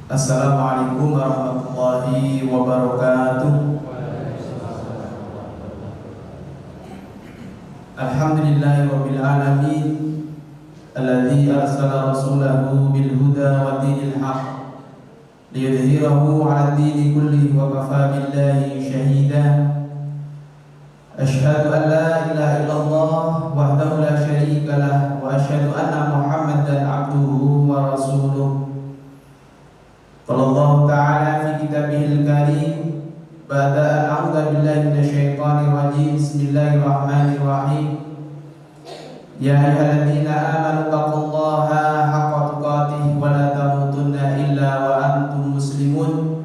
Assalamualaikum warahmatullahi wabarakatuh. Alhamdulillahirabbil alamin alladzi arsala rasulahu bil huda wa dinil haqq liyudhhirahu 'ala ad-dini kullihi wa kafaa billahi shahida. Asyhadu an la ilaha illallah wahdahu la syarika lah wa asyhadu anna Muhammadan 'abduhu wa rasuluh. Qala Allah ta'ala fi kitabihil karim ba'da an a'udzu billahi minasyaitonir rajim. Bismillahirrahmanirrahim. Ya ayyuhalladzina amanu taqullaha haqqa tuqatih wa la tamutunna illa wa antum muslimun.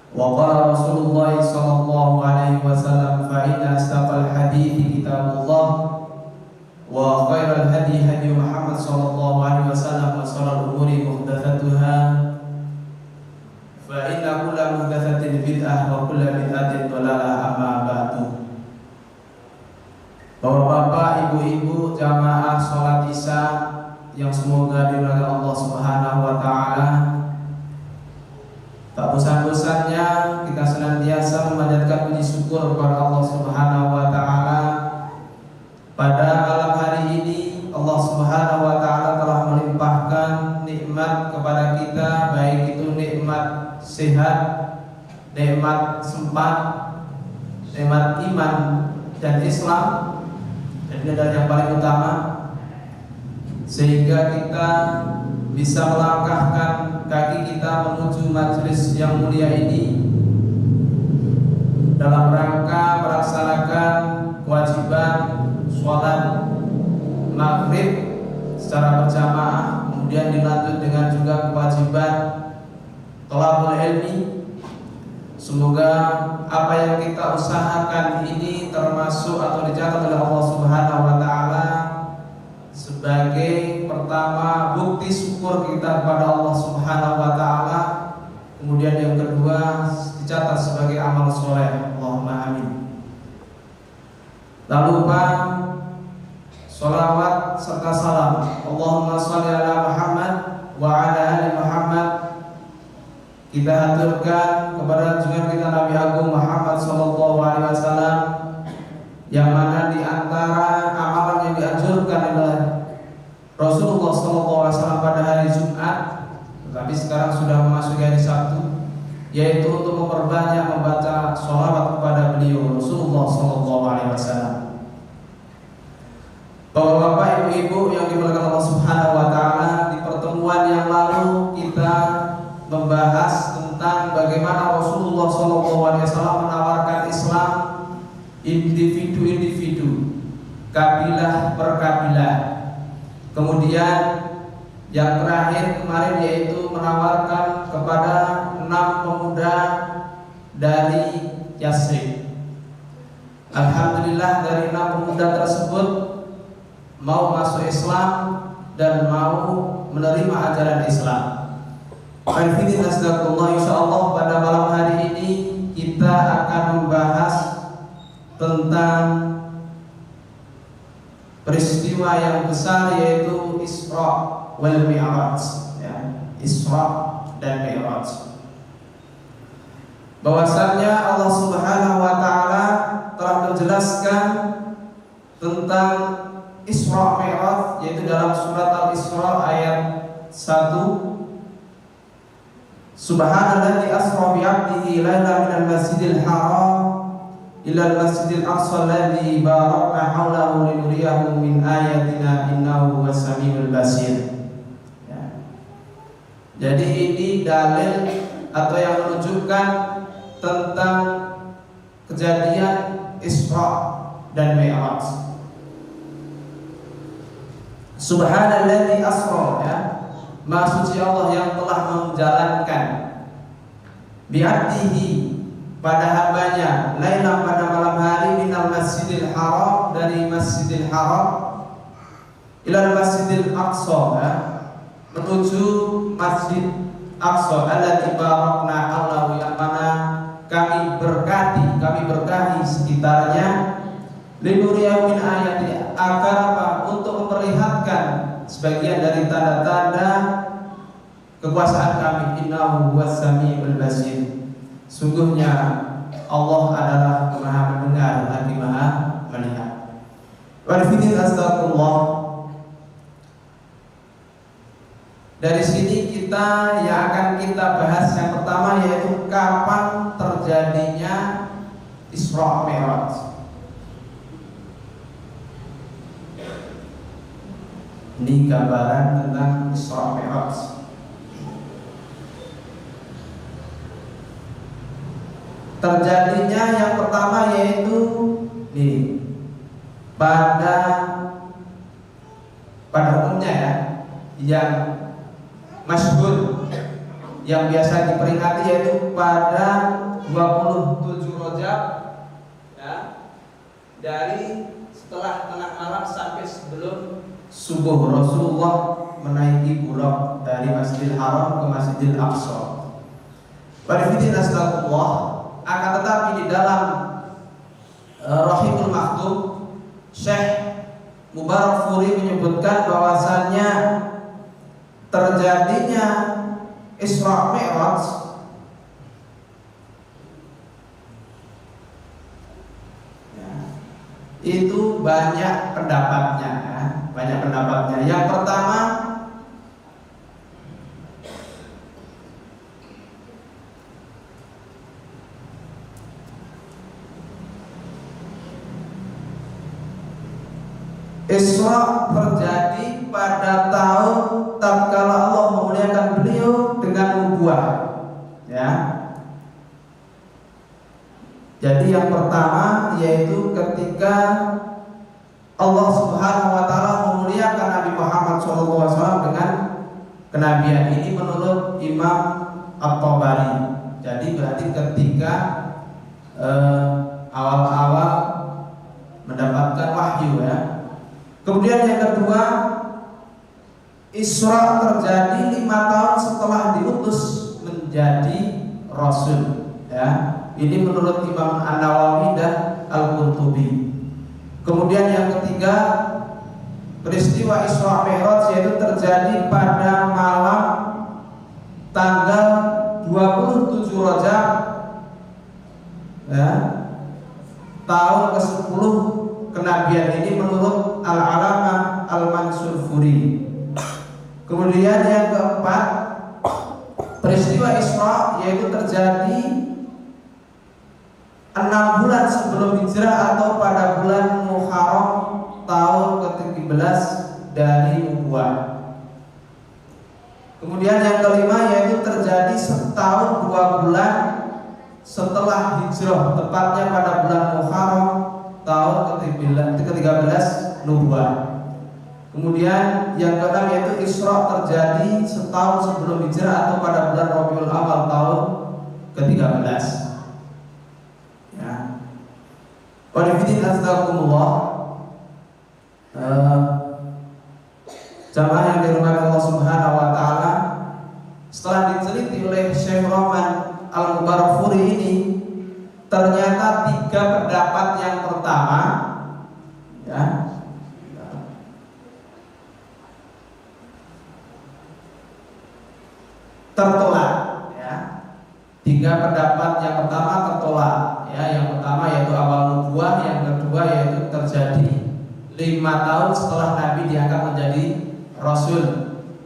Wa qala Rasulullah sallallahu alaihi wasallam fa inna asdaqal hadithi kitabullah wa khairal hadi hadi Muhammad sallallahu alaihi wasallam wa sharral umuri muhdatsatuha fa inna kulla muhdatsatin bid'ah wa kulla bid'atin dhalalah, amma ba'du. Bapak-bapak, ibu-ibu, jamaah salat Isya yang semoga dimuliakan Allah Subhanahu wa taala. Tak bosan-bosannya kita senantiasa memanjatkan puji syukur kepada Allah Subhanahu wa taala. Pada malam hari ini Allah Subhanahu wa taala telah melimpahkan nikmat kepada kita, baik itu nikmat sehat, nikmat sempat, nikmat iman dan Islam, dan ini adalah yang paling utama, sehingga kita bisa melangkahkan kaki kita menuju majelis yang mulia ini dalam rangka melaksanakan kewajiban sholat maghrib secara berjamaah, kemudian dilanjut dengan juga kewajiban thalabul ilmi. Semoga apa yang kita usahakan ini termasuk atau dicatat oleh Allah Subhanahu wa taala sebagai pertama bukti syukur kita kepada Allah Subhanahu wa taala, kemudian yang kedua dicatat sebagai amal soleh. Allahumma amin. Tak lupa sholawat serta salam Allahumma sholli ala Muhammad wa ala ali Muhammad kita haturkan kepada junjungan kita Nabi Agung Muhammad sallallahu alaihi wasallam, yang mana di antara amalan yang dianjurkan oleh Rasulullah sallallahu alaihi wasallam pada hari Jumat, tetapi sekarang sudah memasuki hari Sabtu, yaitu untuk memperbanyak membaca sholawat kepada beliau Rasulullah sallallahu alaihi wasallam. Bapak-bapak, ibu-ibu yang dimuliakan Allah Subhanahu wa taala, di pertemuan yang lalu kita membahas tentang bagaimana Rasulullah SAW menawarkan Islam individu-individu, kabilah per kabilah. Kemudian yang terakhir kemarin yaitu menawarkan kepada 6 pemuda dari Yasrib. Alhamdulillah, dari 6 pemuda tersebut mau masuk Islam dan mau menerima ajaran Islam. Hadirin astagfirullah, insyaallah pada malam hari ini kita akan membahas tentang peristiwa yang besar, yaitu Isra wal Mi'raj, ya, Isra dan Mi'raj. Bahwasanya Allah Subhanahu wa taala telah menjelaskan tentang Isra Mi'raj, yaitu dalam surat Al-Isra ayat 1. Subhanalladzi asra bi 'abdihi lailan minal masjidil haram ila al-masjidil aqsa alladzi barakna haulahu linuriyahu min ayatina innahu was-sami'ul basir. Ya. Jadi ini dalil atau yang menunjukkan tentang kejadian Isra dan Mi'raj. Subhanalladzi asra, ya, Maha suci Allah yang telah menjalankan bi'abdihi pada hambanya, lailan pada malam hari, minal masjidil haram, dari masjidil haram, ilal masjidil aqsa, ya, menuju masjid aqsa, allati barakna haulahu, yang mana kami berkahi sekitarnya, linuriyahu min ayati, agar apa? Untuk memperlihatkan sebagian dari tanda-tanda kekuasaan kami. Innahu huwas samiul basir. Sungguhnya Allah adalah Maha mendengar lagi Maha melihat. Wa fidin astagfirullah. Dari sini kita yang akan kita bahas yang pertama yaitu kapan terjadinya Isra Mi'raj. Ini gambaran tentang Isra Mi'raj. Terjadinya yang pertama yaitu pada umumnya ya, yang masyhur yang biasa diperingati yaitu pada 27 Rajab ya, dari setelah tengah malam sampai sebelum subuh. Rasulullah menaiki buraq dari Masjidil Haram ke Masjidil Aqsa. Warifidin astagfirullah. Akan tetapi di dalam Rahimul Maktum, Syekh Mubarakfuri menyebutkan bahwasannya terjadinya Isra Mi'raj ya, itu banyak pendapatnya ya, banyak pendapatnya. Yang pertama, Isra terjadi pada tahun tatkala Allah memuliakan beliau dengan nubuwah ya. Jadi yang pertama yaitu ketika Allah Subhanahu wa taala memuliakan Nabi Muhammad SAW dengan kenabian. Ini menurut Imam At-Tabari. Jadi berarti ketika awal-awal mendapatkan wahyu ya. Kemudian yang kedua, Isra terjadi 5 tahun setelah diutus menjadi Rasul ya. Ini menurut Imam An-Nawawi dan Al-Qurtubi. Kemudian yang ketiga, peristiwa Isra Mi'raj yaitu terjadi pada malam tanggal 27 Rajab ya, tahun ke-10 kenabian. Ini menurut Al-Alamah Al-Mansurfuri. Kemudian yang keempat, peristiwa Isra yaitu terjadi 6 bulan sebelum hijrah atau pada bulan Muharram tahun ke-13 dari nubuwah. Kemudian yang kelima yaitu terjadi setahun 2 bulan setelah hijrah, tepatnya pada bulan Muharram tahun ke-13 nubuwah. Kemudian yang keenam yaitu Isra terjadi setahun sebelum hijrah atau pada bulan Rabiul Awal tahun ke-13. Ya. Qadifidin astagfirullah. Jamaah yang dirahmati Allah Subhanahu wa taala, setelah diteliti oleh Syekh Rahman Al-Mubarakfuri ini, ternyata 3 pendapat yang pertama ya, tertolak ya. 3 pendapat yang pertama tertolak ya. Yang pertama yaitu awal nubuwah, yang kedua yaitu terjadi 5 tahun setelah Nabi diangkat menjadi Rasul.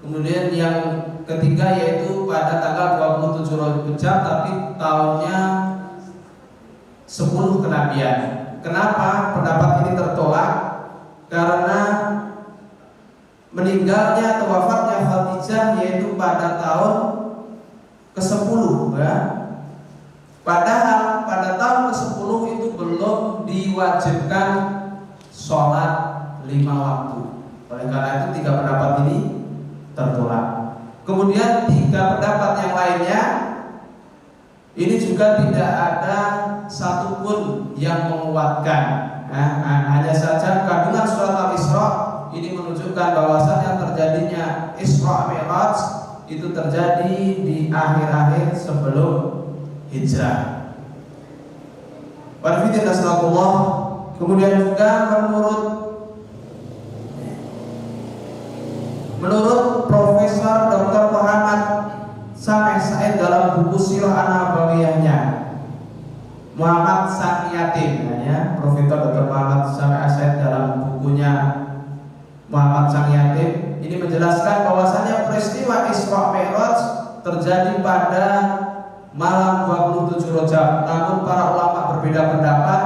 Kemudian yang ketiga yaitu pada tanggal 27 Rajab tapi tahunnya 10 kenabian. Kenapa pendapat ini tertolak? Karena meninggalnya atau wafatnya Khadijah yaitu pada tahun ke-10 ya. Padahal pada tahun ke-10 itu belum diwajibkan sholat 5 waktu. Oleh karena itu 3 pendapat ini tertolak. Kemudian 3 pendapat yang lainnya ini juga tidak ada satupun yang menguatkan. Hanya saja kandungan surat Al-Isra ini menunjukkan bahwasannya terjadinya Isra Mi'raj itu terjadi di akhir-akhir sebelum hijrah. Warfidin astagfirullah. Kemudian juga menurut Profesor Dr. Muhammad terjadi pada malam 27 Rajab. Namun para ulama berbeda pendapat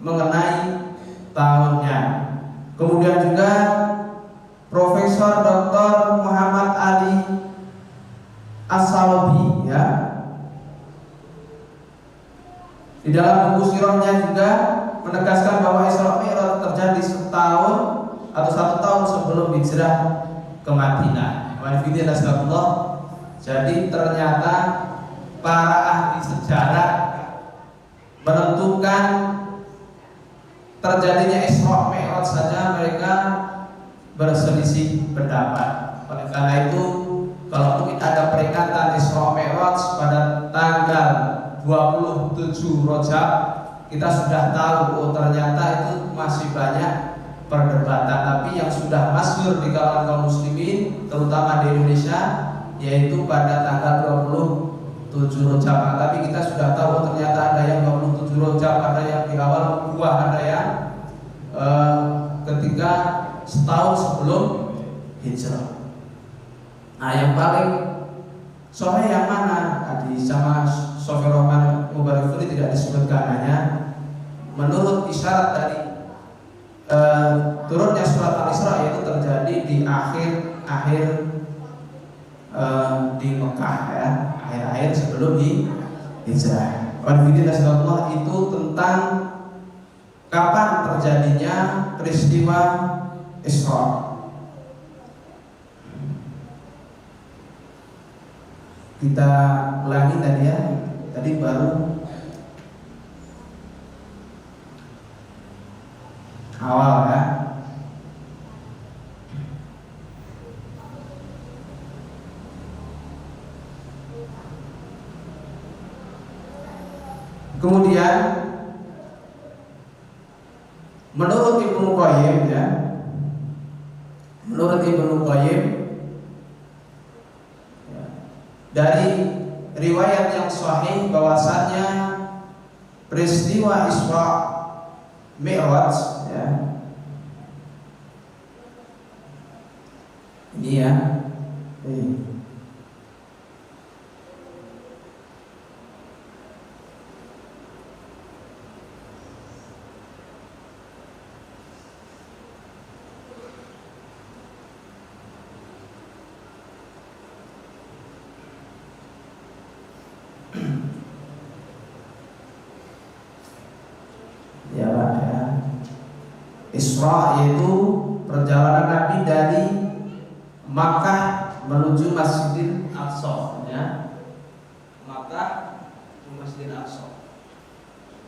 mengenai tahunnya. Kemudian juga Profesor Dr. Muhammad Ali As-Salabi ya, di dalam buku sirahnya juga menegaskan bahwa Isra Mi'raj terjadi setahun atau 1 tahun sebelum hijrah ke Madinah. Jadi ternyata para ahli sejarah menentukan terjadinya Isra Mi'raj saja mereka berselisih pendapat. Oleh karena itu, kalau mungkin ada peringatan Isra Mi'raj pada tanggal 27 Rajab, kita sudah tahu oh ternyata itu masih banyak perdebatan. Tapi yang sudah masyhur di kalangan kaum muslimin, terutama di Indonesia, yaitu pada tanggal 27 Rajab. Tapi kita sudah tahu ternyata ada yang 27 Rajab, ada yang di awal buah, ada yang ketika setahun sebelum hijrah. Nah, yang paling sahih yang mana? Di sama Sofir Rahman Mubarakfuri tidak disebutkan, hanya menurut isyarat dari turunnya surat Al-Isra, yaitu terjadi di akhir di Mekah ya, akhir-akhir sebelum hijrah. Alhamdulillah, itu tentang kapan terjadinya peristiwa Isra. Kita ulangi tadi ya, tadi baru awal ya. Kemudian menurut Ibnu Qayyim ya, menurut Ibnu Qayyim ya, dari riwayat yang sahih bahwasannya peristiwa Isra Mi'raj ya, ini ya, Isra yaitu perjalanan Nabi dari Makkah menuju Masjidil Aqsa ya. Makkah ke Masjidil Aqsa.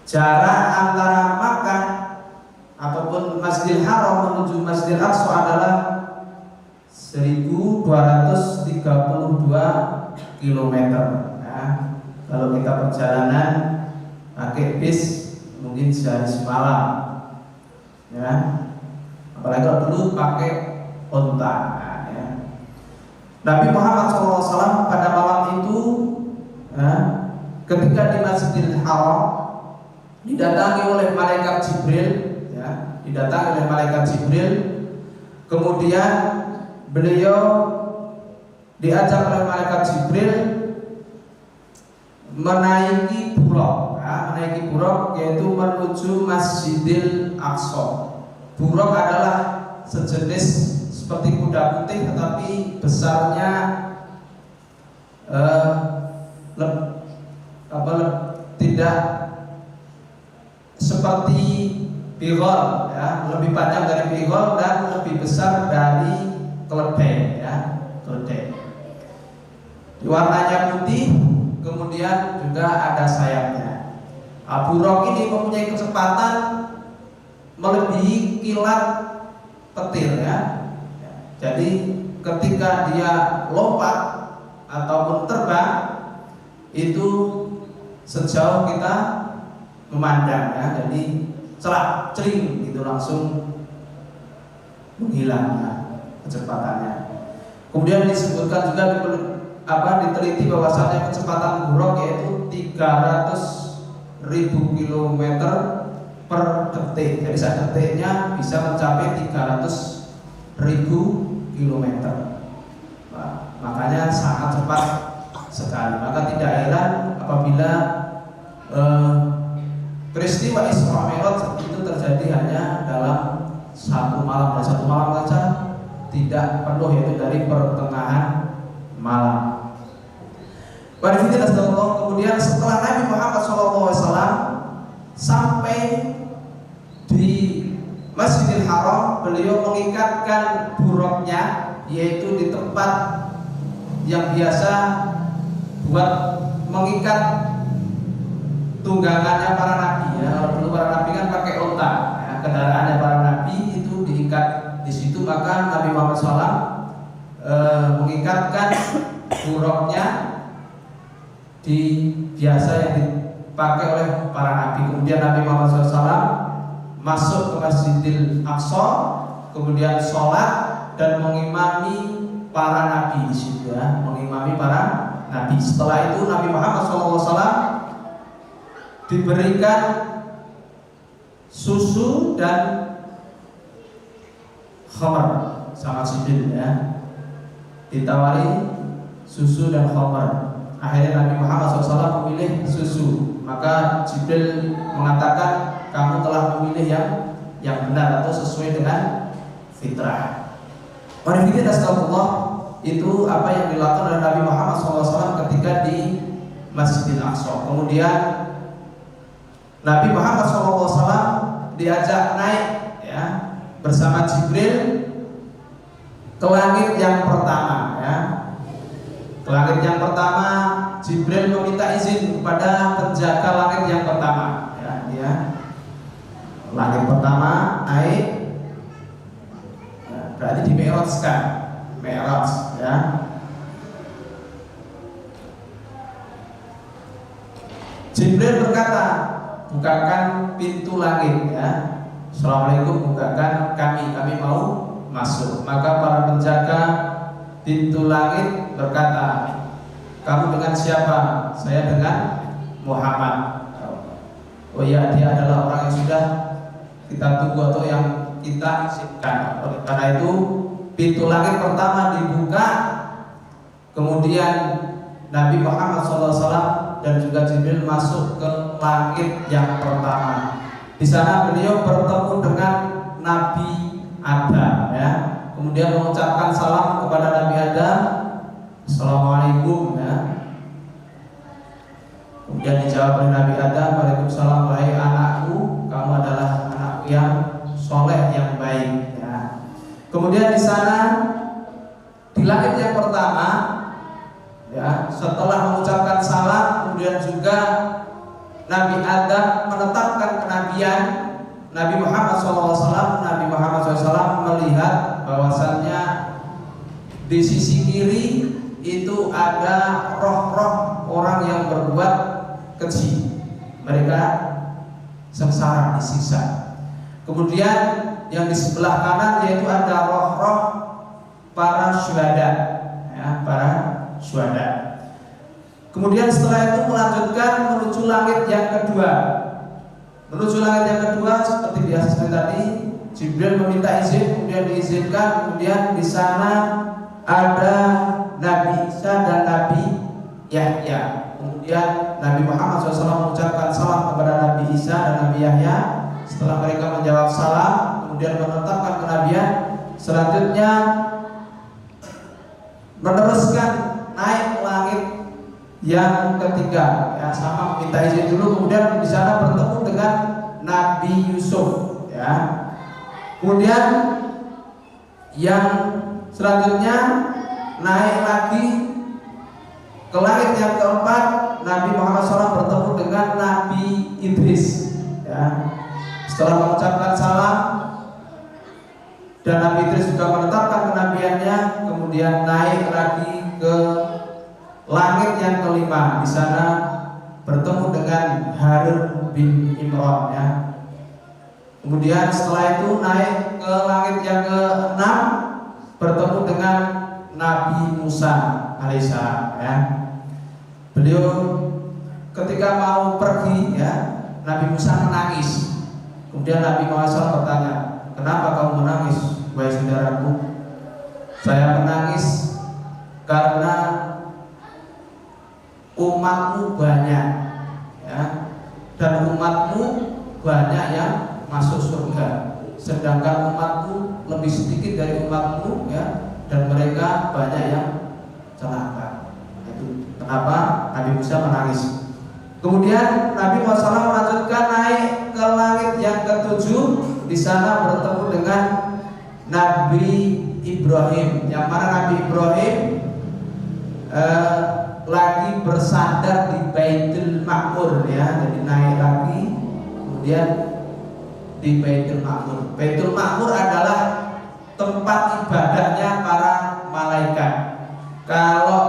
Jarak antara Makkah ataupun Masjidil Haram menuju Masjidil Aqsa adalah 1232 km ya. Kalau kita perjalanan pakai bis mungkin sehari semalam ya, apalagi kalau dulu pakai onta ya. Nabi Muhammad SAW pada malam itu ya, ketika di Masjidil Haram didatangi oleh malaikat Jibril ya, didatangi oleh malaikat Jibril. Kemudian beliau diajak oleh malaikat Jibril menaiki buraq ya, menaiki buraq yaitu menuju Masjidil Aqsa. Buraq adalah sejenis seperti kuda putih tetapi besarnya tidak seperti bigol ya, lebih panjang dari bigol dan lebih besar dari keledai ya, keledai. Warnanya putih, kemudian juga ada sayapnya. Buraq ini mempunyai kecepatan melebihi kilat petir ya. Jadi ketika dia lompat ataupun terbang itu sejauh kita memandang ya, jadi cerak cering gitu langsung menghilang ya, kecepatannya. Kemudian disebutkan juga diteliti bahwasannya kecepatan buraq yaitu 300.000 km per detik. Jadi satu detiknya bisa mencapai 300.000 km. Nah, makanya sangat cepat sekali. Maka tidak heran apabila peristiwa Isra Mi'raj itu terjadi hanya dalam satu malam, dan satu malam saja tidak penuh, yaitu dari pertengahan malam. Kemudian setelah Nabi Muhammad SAW sampai di Masjidil Haram, beliau mengikatkan buruknya, yaitu di tempat yang biasa buat mengikat tunggangannya para nabi. Ya, kalau dulu para nabi kan pakai onta, ya, kendaraannya para nabi itu diikat di situ. Maka Nabi Muhammad SAW mengikatkan buruknya di biasa yang dipakai oleh para nabi. Kemudian Nabi Muhammad SAW masuk ke Masjidil Aqsa, kemudian sholat dan mengimami para nabi di situ, ya, mengimami para nabi. Setelah itu Nabi Muhammad SAW diberikan susu dan khamar sama Jibril, ya, ditawari susu dan khamar. Akhirnya Nabi Muhammad SAW memilih susu. Maka Jibril mengatakan, kamu telah memilih yang benar atau sesuai dengan fitrah. Itu apa yang dilakukan oleh Nabi Muhammad SAW ketika di Masjidil Aqsa. Kemudian Nabi Muhammad SAW diajak naik, ya, bersama Jibril ke langit yang pertama, ya. Ke langit yang pertama, Jibril meminta izin kepada penjaga langit yang pertama, ya, dia langit pertama naik, ya, berarti di Mi'rajkan, Mi'raj, ya. Jibril berkata, bukakan pintu langit, ya. Assalamualaikum, bukakan, kami mau masuk. Maka para penjaga pintu langit berkata, kamu dengan siapa? Saya dengan Muhammad. Oh ya, dia adalah orang yang sudah kita tunggu atau yang kita izinkan. Oleh karena itu pintu langit pertama dibuka, kemudian Nabi Muhammad SAW dan juga Jibril masuk ke langit yang pertama. Di sana beliau bertemu dengan Nabi Adam, ya. Kemudian mengucapkan salam kepada Nabi Adam, Assalamualaikum, ya. Kemudian dijawab oleh Nabi Adam, Waalaikumsalam, wahai anakku, kamu adalah anakku yang soleh, yang baik, ya. Kemudian di sana di langit yang pertama, ya, setelah mengucapkan salam, kemudian juga Nabi Adam menetapkan kenabian. Nabi Muhammad SAW melihat bahwasannya di sisi kiri itu ada roh-roh orang yang berbuat keji, mereka sengsara, disiksa. Kemudian yang di sebelah kanan yaitu ada roh-roh para syuhada, ya, para syuhada. Kemudian setelah itu melanjutkan menuju langit yang kedua. Menuju langit yang kedua seperti biasa seperti tadi, Jibril meminta izin, kemudian diizinkan. Kemudian di sana ada Nabi Isa dan Nabi Yahya. Kemudian Nabi Muhammad SAW mengucapkan salam kepada Nabi Isa dan Nabi Yahya. Setelah mereka menjawab salam, kemudian menetapkan kenabian. Selanjutnya meneruskan naik langit yang ketiga, ya, sama minta izin dulu. Kemudian di sana bertemu dengan Nabi Yusuf, ya. Kemudian yang selanjutnya naik lagi ke langit yang keempat. Nabi Muhammad SAW bertemu dengan Nabi Idris, ya. Setelah mengucapkan salam dan Nabi Idris juga menetapkan kenabiannya, kemudian naik lagi ke langit yang kelima. Di sana bertemu dengan Harun bin Imran, ya. Kemudian setelah itu naik ke langit yang ke-6, bertemu dengan Nabi Musa alaihissalam, ya. Beliau ketika mau pergi, ya, Nabi Musa menangis. Kemudian Nabi Muhammad SAW bertanya, kenapa kamu menangis, wahai saudaraku? Saya menangis karena umatmu banyak, ya, dan umatmu banyak yang masuk surga, sedangkan umatku lebih sedikit dari umatmu, ya, dan mereka banyak yang celaka. Itu kenapa Nabi Musa menangis. Kemudian Nabi Muhammad SAW melanjutkan naik ke langit yang ketujuh. Di sana bertemu dengan Nabi Ibrahim, yang mana Nabi Ibrahim lagi bersandar di Baitul Ma'mur, ya, jadi naik lagi, kemudian di Baitul Ma'mur. Baitul Ma'mur adalah tempat ibadahnya para malaikat. Kalau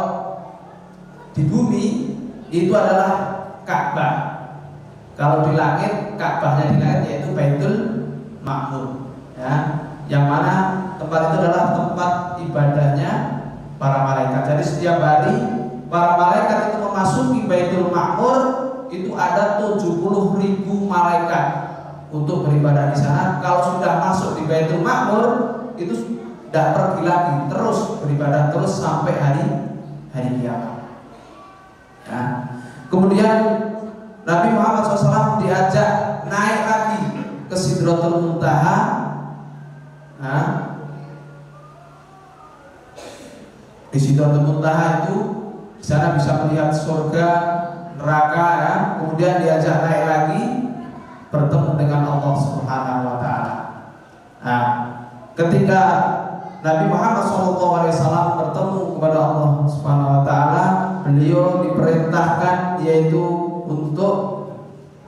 di bumi itu adalah Ka'bah. Kalau di langit, Ka'bahnya di langit yaitu Baitul Ma'mur, ya, yang mana tempat itu adalah tempat ibadahnya para malaikat. Jadi setiap hari para malaikat itu memasuki Baitul Ma'mur, itu ada 70.000 malaikat untuk beribadah di sana. Kalau sudah masuk di Baitul Ma'mur, itu tidak pergi lagi, terus beribadah terus sampai hari kiamat. Ya. Kemudian Nabi Muhammad SAW diajak naik lagi ke Sidratul Muntaha. Nah, di Sidratul Muntaha itu di sana bisa melihat surga, neraka, ya. Kemudian diajak naik lagi bertemu dengan Allah Subhanahu wa taala. Nah, ketika Nabi Muhammad SAW bertemu kepada Allah Subhanahu wa taala, beliau diperintahkan yaitu untuk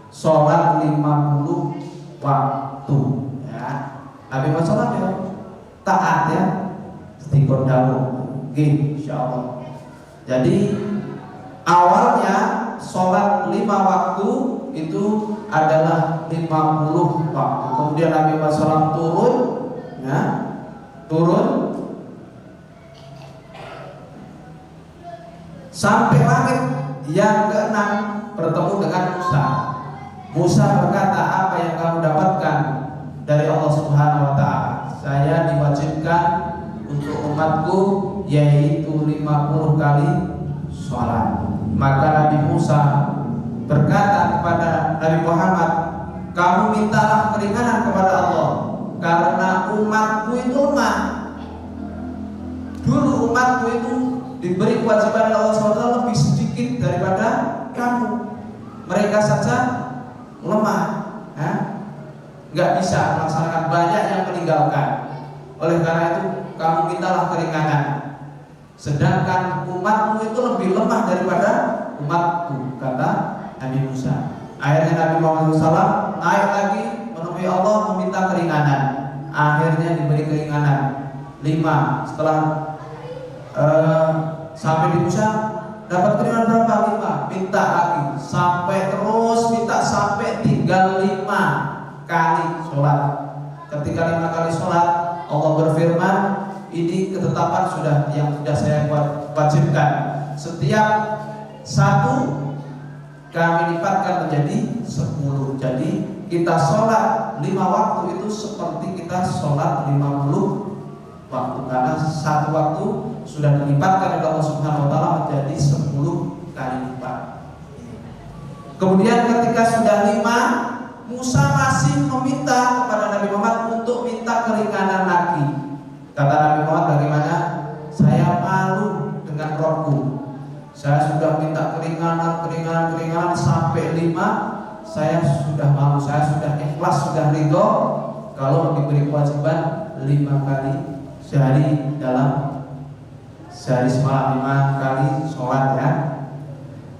sholat 50 waktu, ya. Nabi Muhammad SAW ya taat, ya, istiqomah dahulu, insyaallah. Jadi awalnya sholat 5 waktu itu adalah 50 waktu. Kemudian Nabi Muhammad SAW turun, ya, sampai langit yang ke-6 bertemu dengan Musa. Musa berkata, apa yang kamu dapatkan dari Allah Subhanahu wa taala? Saya diwajibkan untuk umatku yaitu 50 kali sholat. Maka Nabi Musa berkata kepada Nabi Muhammad, kamu mintalah keringanan kepada Allah, karena umatku itu lemah. Dulu umatku itu diberi kewajiban Allah SWT lebih sedikit daripada kamu. Mereka saja lemah, ya? Nggak bisa melaksanakan, banyak yang meninggalkan. Oleh karena itu kamu mintalah keringanan, sedangkan umatmu itu lebih lemah daripada umatku, kata Nabi Musa. Akhirnya Nabi Muhammad SAW naik lagi menemui Allah meminta keringanan. Akhirnya diberi keringanan 5. Setelah sampai di Musa dapat keringanan berapa? 5. Minta lagi sampai terus minta sampai tinggal 5 kali sholat. Ketika 5 kali sholat, Allah berfirman, ini ketetapan yang sudah saya wajibkan. Setiap 1 kami lipatkan menjadi 10. Jadi kita sholat 5 waktu itu seperti kita sholat 50 waktu, karena 1 waktu sudah dilipatkan oleh Allah Subhanahu wa taala menjadi 10 kali lipat. Kemudian ketika sudah 5, Musa masih meminta kepada Nabi Muhammad untuk minta keringanan lagi. Kata Nabi Muhammad, bagaimana? Saya malu dengan Rabbku. Saya sudah minta keringanan sampai 5. Saya sudah malu, saya sudah ikhlas, sudah ridho kalau diberi kewajiban 5 kali sehari dalam sehari semalam 5 kali sholat, ya.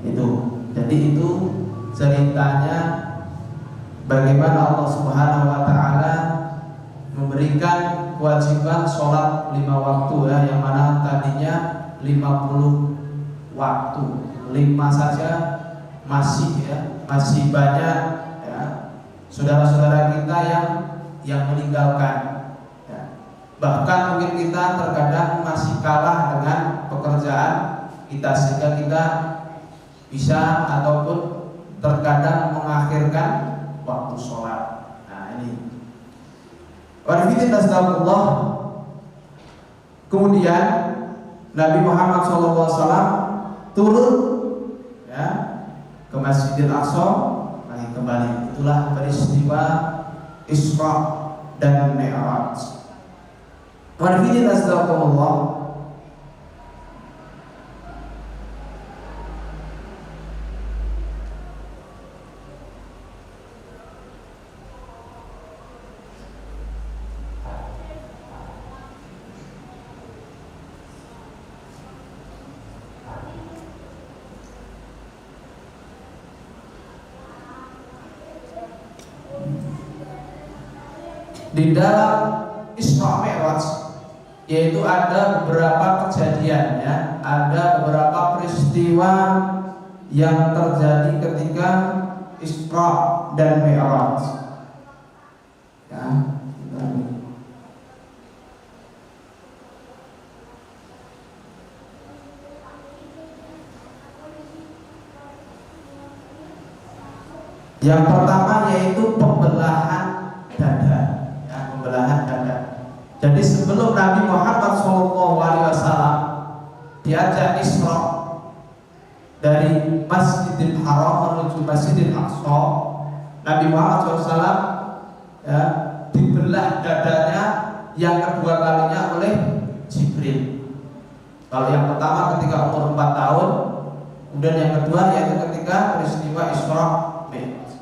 Itu. Jadi itu ceritanya bagaimana Allah Subhanahu wa taala memberikan kewajiban sholat 5 waktu, ya, yang mana tadinya 50 waktu. 5 saja masih banyak, ya, saudara-saudara kita yang meninggalkan, ya. Bahkan mungkin kita terkadang masih kalah dengan pekerjaan kita, sehingga kita bisa ataupun terkadang mengakhirkan waktu sholat. Nah, ini Warahmatullahi. Kemudian Nabi Muhammad SAW turun Masjidil Aqsa lagi kembali. Itulah peristiwa Isra dan Mi'raj. Warfidin astagfirullah. Di dalam Isra Mi'raj yaitu ada beberapa kejadian, ya, ada beberapa peristiwa yang terjadi ketika Isra dan Mi'raj. Ya, yang pertama yaitu pembelahan dada. Belahan dada. Jadi sebelum Nabi Muhammad SAW diajak Isra dari Masjidil Haram menuju Masjidil Aqsa, Nabi Muhammad SAW ya, dibelah dadanya yang kedua kalinya oleh Jibril. Kalau yang pertama ketika umur 4 tahun, kemudian yang kedua yaitu ketika peristiwa Isra Mi'raj.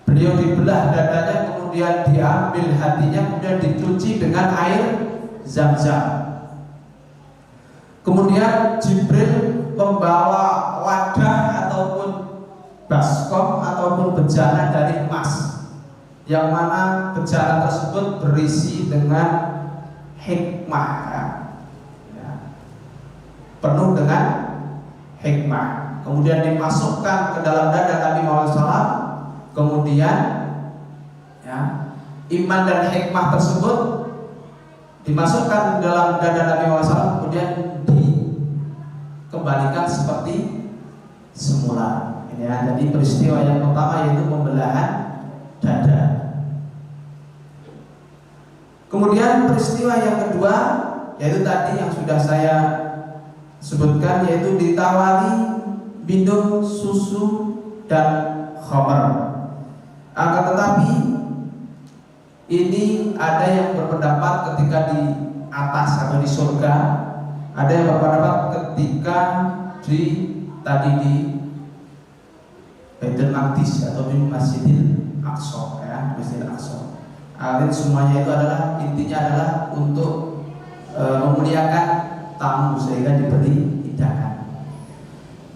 Beliau dibelah dadanya, kemudian diambil hatinya, kemudian dicuci dengan air Zam-Zam. Kemudian Jibril membawa wadah ataupun baskom ataupun bejana dari emas, yang mana bejana tersebut berisi dengan hikmah, ya, penuh dengan hikmah. Kemudian dimasukkan ke dalam dada Nabi Muhammad SAW. Kemudian ya, iman dan hikmah tersebut dimasukkan dalam dada Nabi Muhammad SAW, kemudian dikembalikan seperti semula. Ini ya, jadi peristiwa yang pertama yaitu pembelahan dada. Kemudian peristiwa yang kedua yaitu tadi yang sudah saya sebutkan, yaitu ditawari minum susu dan khamar. Akan tetapi ini ada yang berpendapat ketika di atas atau di surga, ada yang berpendapat ketika di Baitul Maqdis atau di Masjidil Aqsa, ya, Masjidil Aqsa. Semuanya itu adalah intinya adalah untuk memuliakan tamu sehingga diberi hidangan.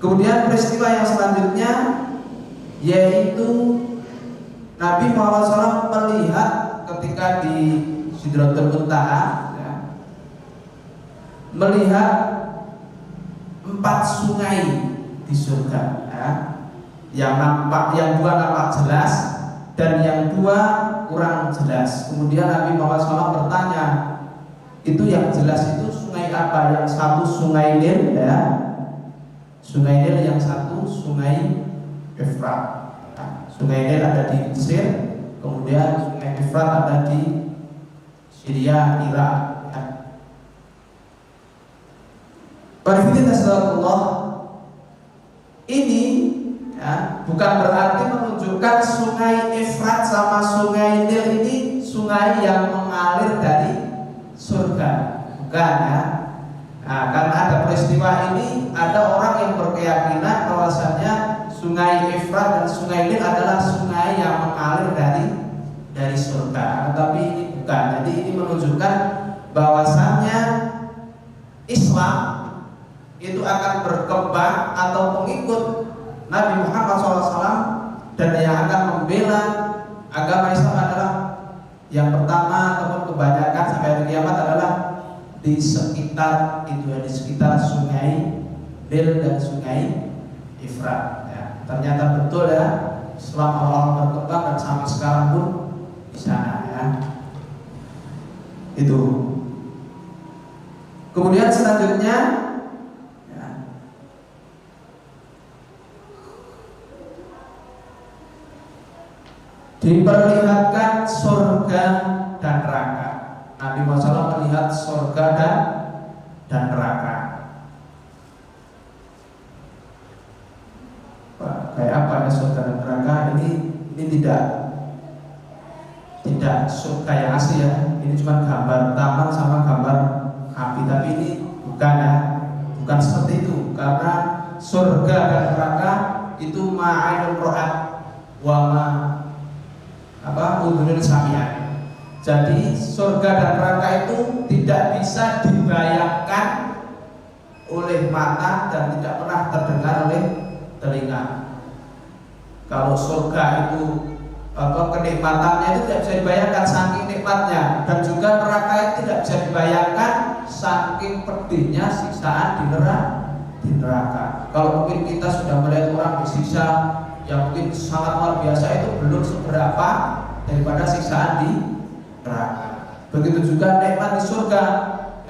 Kemudian peristiwa yang selanjutnya yaitu Nabi Muhammad SAW melihat ketika di Sidratul Muntaha, ya, melihat 4 sungai di surga, ya. Yang dua nampak jelas dan yang dua kurang jelas. Kemudian Nabi Muhammad SAW bertanya, itu yang jelas itu sungai apa? Yang satu sungai Nil, ya, sungai Nil, yang satu sungai Efrat. Sungai Nil ada di Mesir, kemudian sungai Efrat ada di Syria, Irak. Bismillahirrahmanirrahim. Ini ya, bukan berarti menunjukkan sungai Efrat sama sungai Nil ini sungai yang mengalir dari surga, bukan, ya. Nah, karena ada peristiwa ini, ada orang yang berkeyakinan bahwasanya sungai Efrat dan sungai Nil adalah sungai yang mengalir dari surga, tetapi ini bukan. Jadi ini menunjukkan bahwasannya Islam itu akan berkembang atau pengikut Nabi Muhammad SAW dan yang akan membela agama Islam adalah yang pertama ataupun kebanyakan sampai hari kiamat adalah di sekitar itu, di sekitar sungai Nil dan sungai Efrat. Ternyata betul, ya, Islam awal berkembang dan sampai sekarang pun di sana, ya. Itu. Kemudian selanjutnya ya, diperlihatkan surga dan neraka. Nabi Muhammad SAW melihat surga dan neraka. kayak apa ya surga dan neraka, ini tidak surga yang asli ya. Ini cuma gambar taman sama gambar api, tapi ini bukan seperti itu. Karena surga dan neraka itu ma'ainul ra'at wa udhunun sami'at. Jadi surga dan neraka itu tidak bisa dibayangkan oleh mata dan tidak pernah terdengar oleh telinga. Kalau surga itu kenikmatannya itu tidak bisa dibayangkan saking nikmatnya, dan juga neraka itu tidak bisa dibayangkan saking pedihnya siksaan di neraka. Kalau mungkin kita sudah melihat orang disiksa yang mungkin sangat luar biasa, itu belum seberapa daripada siksaan di neraka. Begitu juga nikmat di surga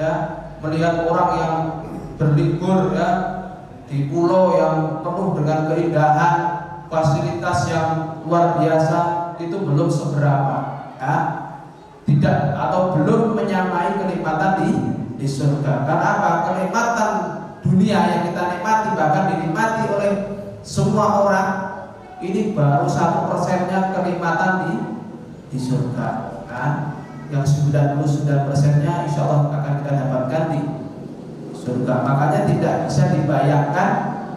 ya, melihat orang yang berlibur ya di pulau yang penuh dengan keindahan, fasilitas yang luar biasa, itu belum seberapa ya, tidak atau belum menyamai kenikmatan di surga. Karena apa? Kenikmatan dunia yang kita nikmati, bahkan dinikmati oleh semua orang, ini baru 1%-nya kenikmatan di surga kan? Yang 99%-nya insya Allah akan kita dapatkan di surga. Makanya tidak bisa dibayangkan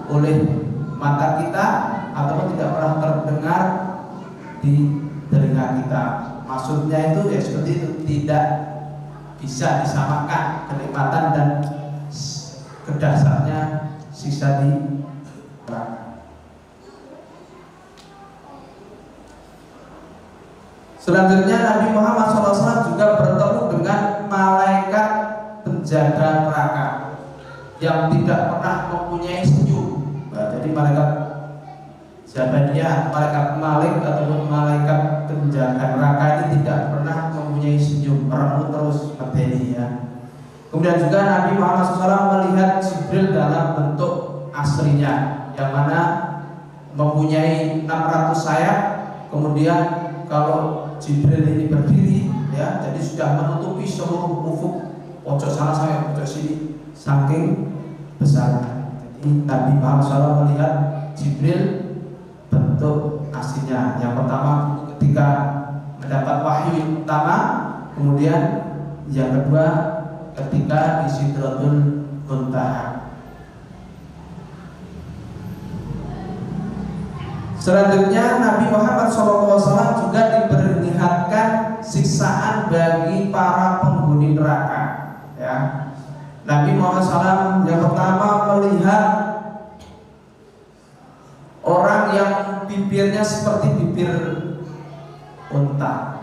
oleh mata kita ataupun tidak pernah terdengar di telinga kita. Maksudnya itu ya seperti itu, tidak bisa disamakan kenikmatan dan kedasarnya siksa di neraka. Selanjutnya Nabi Muhammad SAW juga bertemu dengan malaikat penjaga neraka yang tidak pernah mempunyai senyum. Jadi malaikat siapa dia? Malaikat Malik ataupun malaikat penjaga neraka ini tidak pernah mempunyai senyum, meremut terus materi ya. Kemudian juga Nabi Muhammad SAW melihat Jibril dalam bentuk aslinya, yang mana mempunyai 600 sayap. Kemudian kalau Jibril ini berdiri ya, jadi sudah menutupi seluruh ufuk, pojok sana sampai pojok sini, saking besar. Jadi Nabi Muhammad SAW melihat Jibril bentuk aslinya. Yang pertama ketika mendapat wahyu yang pertama, kemudian yang kedua ketika di Sidratul Muntaha. Selanjutnya Nabi Muhammad SAW juga diperlihatkan siksaan bagi para penghuni neraka ya. Nabi Muhammad SAW yang pertama melihat orang yang bibirnya seperti bibir unta,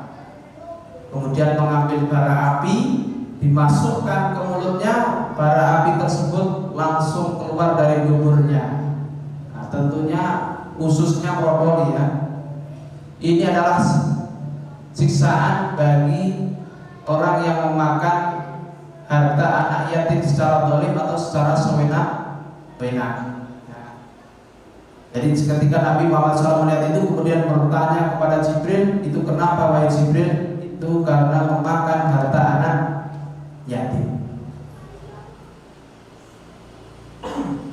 kemudian mengambil bara api, dimasukkan ke mulutnya, bara api tersebut langsung keluar dari duburnya. Nah, tentunya ususnya brokoli ya. Ini adalah siksaan bagi orang yang memakan harta anak yatim secara zalim atau secara sewenang-wenang. Jadi ketika Nabi Muhammad SAW melihat itu, kemudian bertanya kepada Jibril, itu kenapa wahai Jibril? Itu karena memakan harta anak yatim.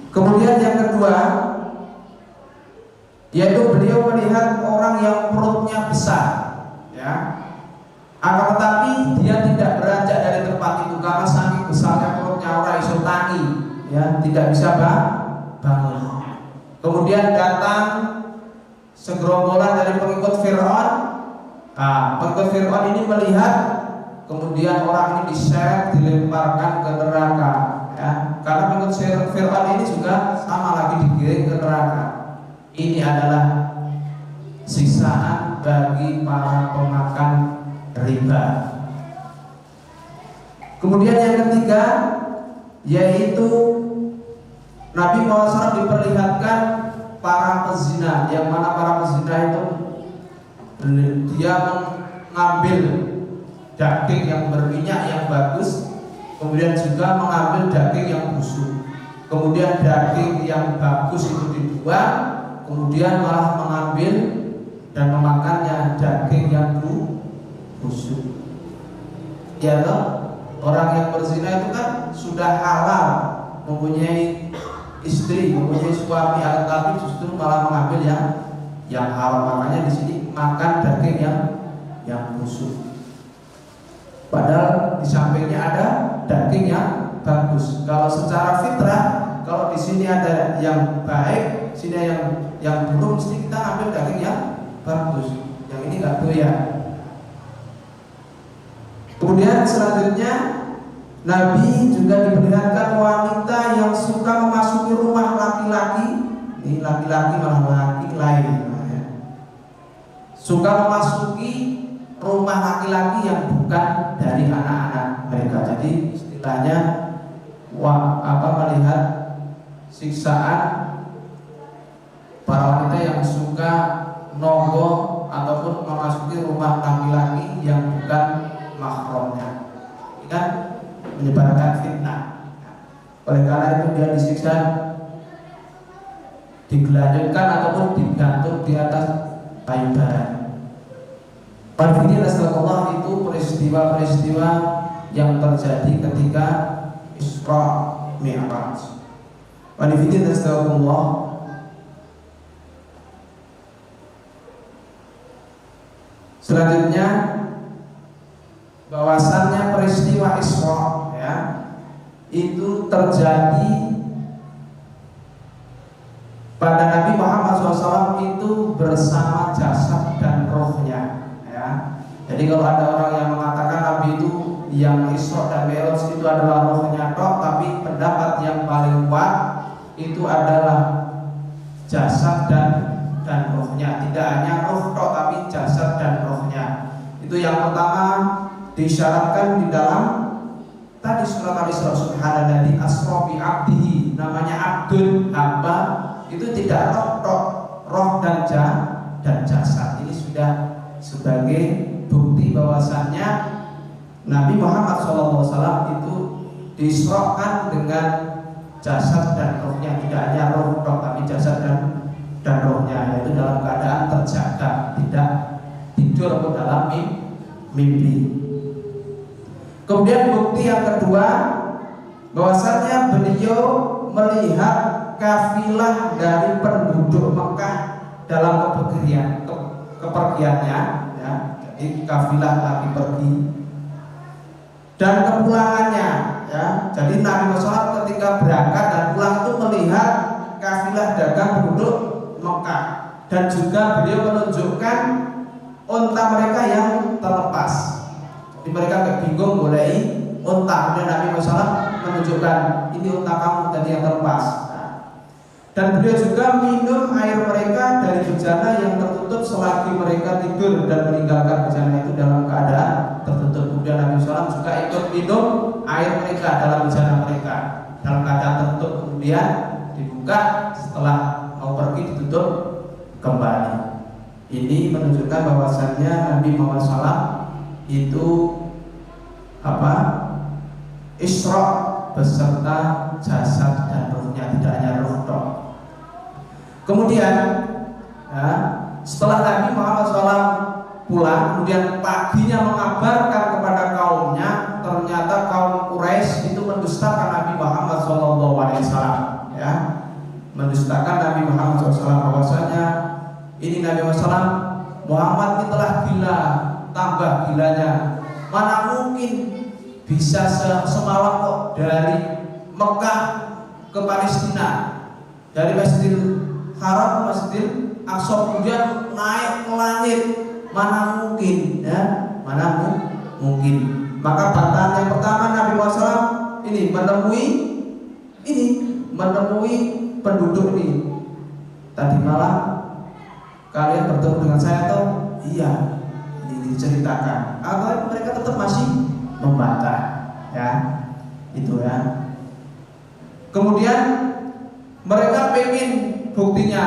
Kemudian yang kedua, yaitu beliau melihat orang yang perutnya besar ya, akan tetapi dia tidak beranjak dari tempat itu karena saking besarnya perutnya, orang iso tangi ya, tidak bisa bangun. Kemudian datang segerombolan dari pengikut Fir'aun. Nah, pengikut Fir'aun ini melihat, kemudian orang ini diseret, dilemparkan ke neraka ya. Karena pengikut Fir'aun ini juga sama lagi digiring ke neraka. Ini adalah siksaan bagi para pemakan riba. Kemudian yang ketiga, yaitu Nabi Muhammad SAW diperlihatkan para pezina, yang mana para pezina itu dia mengambil daging yang berminyak yang bagus, kemudian juga mengambil daging yang busuk. Kemudian daging yang bagus itu dibuang, kemudian malah mengambil dan memakannya daging yang busuk. Ya toh, orang yang berzina itu kan sudah halal, mempunyai istri, mempunyai suami, akan tapi justru malah mengambil yang haram. Makanya di sini makan daging yang busuk. Padahal di sampingnya ada daging yang bagus. Kalau secara fitrah, kalau di sini ada yang baik, sini yang buruk, mesti kita ambil daging yang bagus. Yang ini nggak doyan. Kemudian selanjutnya Nabi juga diperlihatkan wanita yang suka memasuki rumah laki-laki. Ini laki-laki malah laki lain, suka memasuki rumah laki-laki yang bukan dari anak-anak mereka. Jadi istilahnya melihat siksaan para wanita yang suka nongol ataupun memasuki rumah laki-laki yang bukan mahramnya. Ini kan menyebarkan fitnah. Oleh karena itu dia disiksa, digelanjutkan ataupun digantung di atas kayu bara. Pada ini Rasulullah itu peristiwa-peristiwa yang terjadi ketika Isra Mi'raj. Pada ini Rasulullah selanjutnya bahwasannya peristiwa Isra itu terjadi pada Nabi Muhammad SAW itu bersama jasad dan rohnya. Jadi kalau ada orang yang mengatakan Nabi itu yang Isra dan Mi'raj itu adalah rohnya tok, tapi pendapat yang paling kuat itu adalah jasad dan rohnya. Tidak hanya roh tok, tapi jasad dan rohnya. Itu yang pertama disyaratkan di dalam tadi surat Al-Isra, subhanalladzi asra bi 'abdihi, namanya abdun, hamba, itu tidak roh tok, roh dan jasad. Ini sudah sebagai bukti bahwasannya Nabi Muhammad SAW itu diisrakan dengan jasad dan rohnya. Tidak hanya roh tapi jasad dan rohnya, yaitu dalam keadaan terjaga, tidak tidur atau dalam mimpi. Kemudian bukti yang kedua bahwasannya beliau melihat kafilah dari penduduk Mekah dalam kepergiannya, jadi kafilah lagi pergi dan kepulangannya, jadi Nabi Muhammad ketika berangkat dan pulang itu melihat kafilah dagang penduduk Mekah, dan juga beliau menunjukkan unta mereka yang terlepas. Jadi mereka agak bingung mulai unta, dan Nabi Muhammad menunjukkan ini unta kamu tadi yang terlepas. Dan beliau juga minum air mereka dari bejana yang tertutup selagi mereka tidur dan meninggalkan bejana itu dalam keadaan tertutup. Kemudian Nabi SAW juga ikut minum air mereka dalam bejana mereka dalam keadaan tertutup, kemudian dibuka setelah mau pergi ditutup kembali. Ini menunjukkan bahwasannya Nabi Muhammad SAW itu Isra beserta jasad dan rohnya, tidak hanya roh tok. Kemudian setelah Nabi Muhammad SAW pulang, kemudian paginya mengabarkan kepada kaumnya, ternyata kaum Quraisy itu mendustakan Nabi Muhammad SAW, mendustakan Nabi Muhammad SAW, bahwasanya ini Nabi Muhammad ini telah gila, tambah gilanya. Mana mungkin bisa semalam kok dari Mekah ke Palestina, dari Masjidil Haram ke Masjidil Aqsa, kemudian naik ke langit. Mana mungkin, mana mungkin. Maka bantahan yang pertama Nabi Muhammad SAW ini menemui penduduk ini. Tadi malam kalian bertemu dengan saya atau iya, ini diceritakan. Atau mereka tetap masih membantah, itu ya. Kemudian mereka pengen buktinya.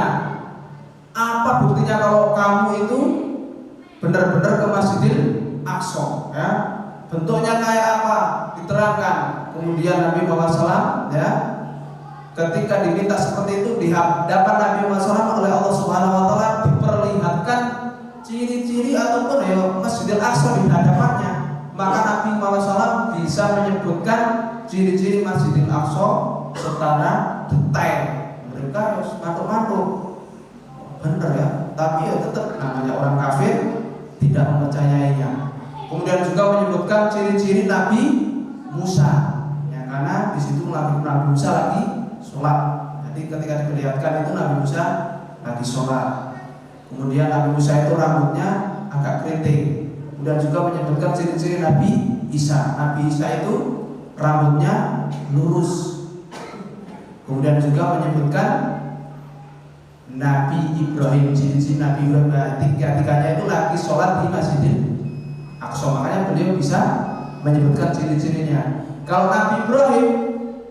Apa buktinya kalau kamu itu benar-benar ke Masjidil Aqsa, bentuknya kayak apa? Diterangkan. Kemudian Nabi Muhammad SAW, ketika diminta seperti itu di hadapan Nabi Muhammad SAW oleh Allah Subhanahu Wa Taala diperlihatkan ciri-ciri ataupun Masjidil Aqsa di hadapannya. Maka Nabi Muhammad SAW bisa menyebutkan ciri-ciri Masjidil Aqsa secara detail. Mereka harus mantuk-mantuk. Bener ya, tapi ya tetap namanya orang kafir tidak mempercayainya. Kemudian juga menyebutkan ciri-ciri Nabi Musa, ya, karena di situ Nabi Musa lagi sholat. Jadi ketika diperlihatkan itu Nabi Musa lagi sholat. Kemudian Nabi Musa itu rambutnya agak keriting. Kemudian juga menyebutkan ciri-ciri Nabi Isa. Nabi Isa itu rambutnya lurus. Kemudian juga menyebutkan Nabi Ibrahim, ciri-ciri Nabi Ibrahim ketiganya itu lagi sholat di Masjidil Aqsa. Makanya beliau bisa menyebutkan ciri-cirinya. Kalau Nabi Ibrahim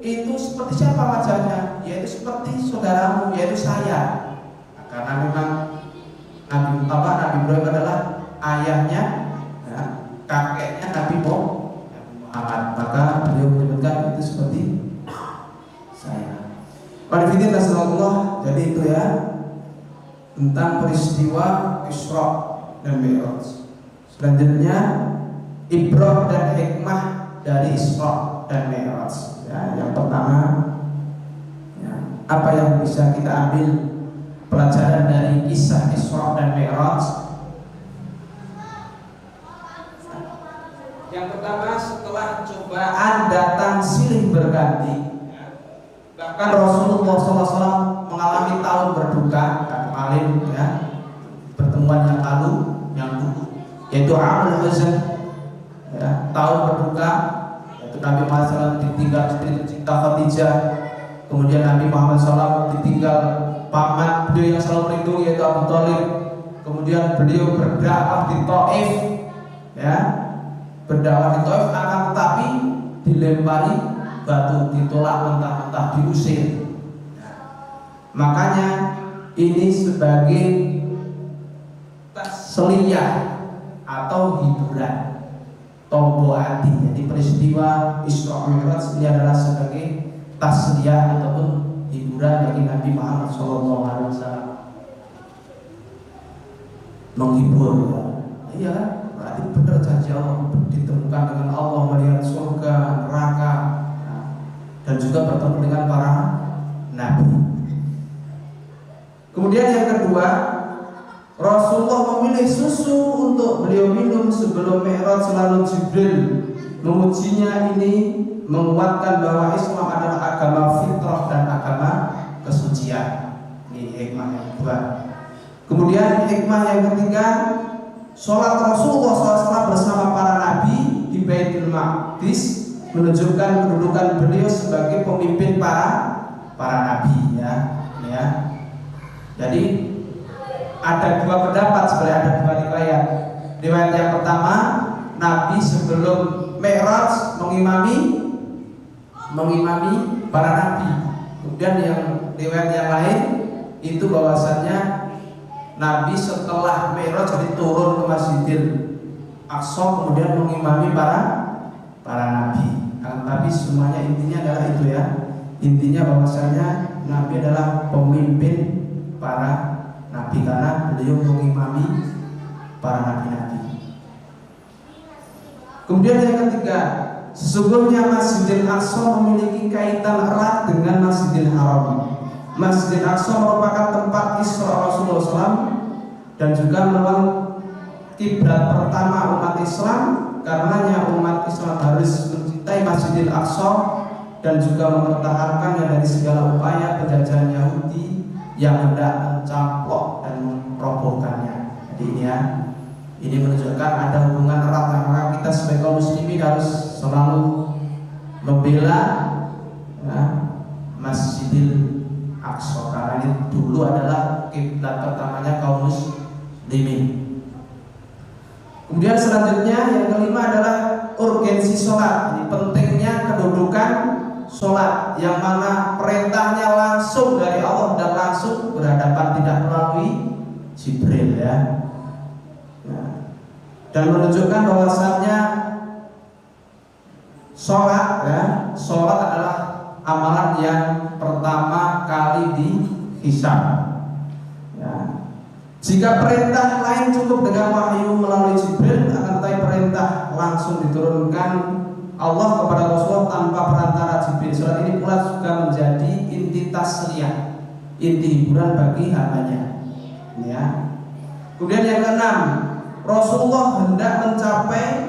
itu seperti siapa wajahnya? Yaitu seperti saudaramu, yaitu saya. Karena memang Nabi Ibrahim adalah ayahnya, ya, kakeknya Nabi Muhammad. Maka beliau menyebutkan itu seperti saya. Wadifidin Rasulullah. Jadi itu ya tentang peristiwa Isra dan Mi'raj. Selanjutnya ibrah dan hikmah dari Isra dan Mi'raj. Ya, yang pertama, ya, apa yang bisa kita ambil pelajaran dari kisah Isra dan Mi'raj? Yang pertama, setelah cobaan datang silih berganti. Bahkan Rasulullah SAW mengalami tahun berduka kemarin, ya, pertemuan yang lalu, yang dulu, yaitu Amul Huzn, ya, tahun berduka, yaitu Nabi Muhammad SAW ditinggal istri tercinta Khadijah. Kemudian Nabi Muhammad SAW ditinggal paman beliau yang selalu melindungi, yaitu Abu Thalib. Kemudian beliau berdakwah di Taif, ya, berdakwah di Taif, akan tetapi dilempari batu, ditolak mentah-mentah, diusir. Makanya ini sebagai tasliyah atau hiburan, tombo hati. Jadi peristiwa Isra Mi'raj ini adalah sebagai tasliyah ataupun hiburan bagi Nabi Muhammad SAW. Menghibur, iya kan? Berarti benar janji Allah, ditemukan dengan Allah, melihat surga, neraka, dan juga bertemu dengan para nabi. Kemudian yang kedua, Rasulullah memilih susu untuk beliau minum sebelum Mi'raj, selalu Jibril mengujinya. Ini menguatkan bahwa Islam adalah agama fitrah dan agama kesucian. Ini hikmah yang kedua. Kemudian hikmah yang ketiga, sholat Rasulullah SAW bersama para nabi di Baitul Maqdis menunjukkan kedudukan beliau sebagai pemimpin para nabi, ya. Jadi ada dua pendapat, sebenarnya ada dua riwayat. Riwayat yang pertama, Nabi sebelum Mi'raj mengimami para nabi. Kemudian yang riwayat yang lain itu bahwasannya Nabi setelah Mi'raj jadi turun ke Masjidil Aqsa, kemudian mengimami para nabi. Tapi semuanya intinya adalah itu, ya. Intinya bahwasanya Nabi adalah pemimpin para nabi karena beliau mengimami para nabi-nabi. Kemudian yang ketiga, sesungguhnya Masjidil Aqsa memiliki kaitan erat dengan Masjidil Haram. Masjidil Aqsa merupakan tempat Isra Rasulullah SAW dan juga memang kiblat pertama umat Islam. Karenanya umat Islam harus mencintai Masjidil Aqsa dan juga mempertahankannya dari segala upaya penjajahan Yahudi yang hendak mencaplok dan merobohkannya. Jadi ini, ya, ini menunjukkan ada hubungan erat antara kita sebagai kaum muslimin harus selalu membela, ya, Masjidil Aqsa karena ini dulu adalah kiblat pertamanya kaum muslimin. Kemudian selanjutnya yang kelima adalah urgensi sholat. Ini pentingnya kedudukan sholat, yang mana perintahnya langsung dari Allah dan langsung berhadapan, tidak melalui Jibril, ya. Dan menunjukkan bahwasannya sholat, ya, sholat adalah amalan yang pertama kali dihisab. Jika perintah lain cukup dengan wahyu melalui Jibril, akan tetapi perintah langsung diturunkan Allah kepada Rasulullah tanpa perantara Jibril. Surat ini pula juga menjadi inti tasliyah, inti hiburan bagi hambanya. Ya. Kemudian yang keenam, Rasulullah hendak mencapai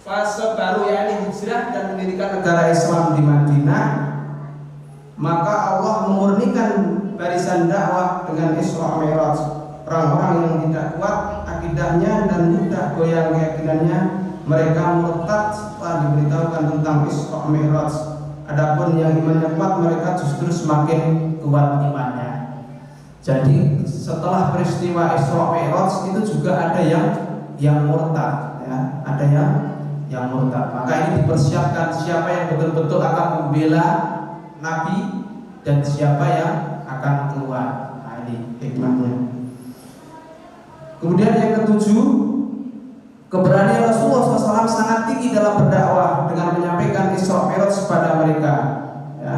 fase baru, yakni hijrah dan mendirikan negara Islam di Madinah. Maka Allah memurnikan barisan dakwah dengan Isra Mi'raj. Orang-orang yang tidak kuat akidahnya dan mudah goyang keyakinannya, mereka murtad setelah diberitahukan tentang Isra Mi'raj. Adapun yang imannya kuat, mereka justru semakin kuat imannya. Jadi setelah peristiwa Isra Mi'raj itu juga ada yang murtad, ya, ada yang murtad. Maka ini dipersiapkan siapa yang betul-betul akan membela Nabi dan siapa yang akan keluar. Nah, ini hikmahnya. Kemudian yang ketujuh, keberanian Rasulullah SAW sangat tinggi dalam berdakwah dengan menyampaikan Isra Mi'raj kepada mereka. Ya,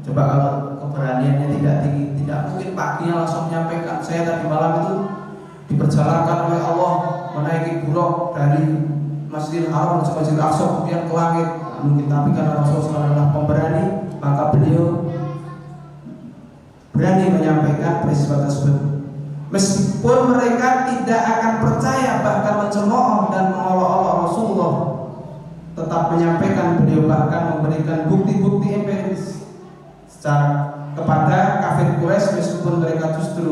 coba kalau keberaniannya tidak tinggi, tidak mungkin paginya langsung menyampaikan. Saya tadi malam itu diperjalankan oleh Allah menaiki buruk dari Masjidil Haram menuju Masjidil Aqsa kemudian ke langit. Mungkin, tapi karena Rasulullah SAW adalah pemberani, maka beliau berani menyampaikan peristiwa tersebut. Meskipun mereka tidak akan percaya, bahkan mencemooh dan mengolok-olok Rasulullah, tetap menyampaikan. Beliau bahkan memberikan bukti-bukti empiris secara kepada kafir Quraisy, meskipun mereka justru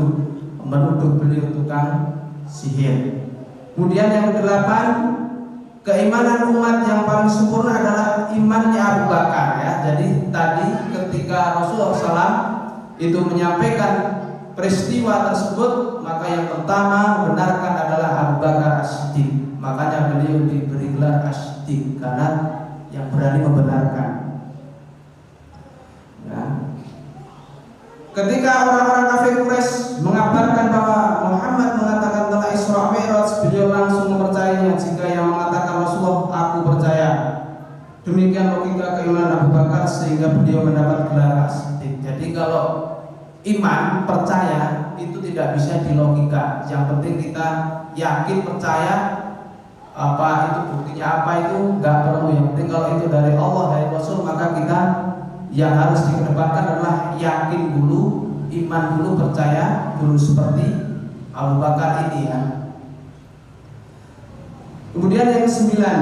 menuduh beliau tukang sihir. Kemudian yang kedelapan, keimanan umat yang paling sempurna adalah imannya Abu Bakar. Ya, jadi tadi ketika Rasulullah SAW itu menyampaikan peristiwa tersebut, maka yang pertama membenarkan adalah Abu Bakar As-Siddiq. Makanya beliau diberi gelar As-Siddiq karena yang berani membenarkan. Ya. Ketika orang-orang kafir Quraisy mengabarkan bahwa Muhammad mengatakan telah Isra Mi'raj, beliau langsung mempercayainya. Jika yang mengatakan Rasulullah, aku percaya. Demikian logika keimanan Abu Bakar sehingga beliau mendapat gelar As-Siddiq. Jadi kalau iman, percaya itu tidak bisa dilogika. Yang penting kita yakin, percaya. Apa itu buktinya, apa itu nggak perlu. Yang penting kalau itu dari Allah, dari Rasul, maka kita yang harus dikedepankan adalah yakin dulu, iman dulu, percaya dulu, seperti Abu Bakar ini, ya. Kemudian yang kesembilan,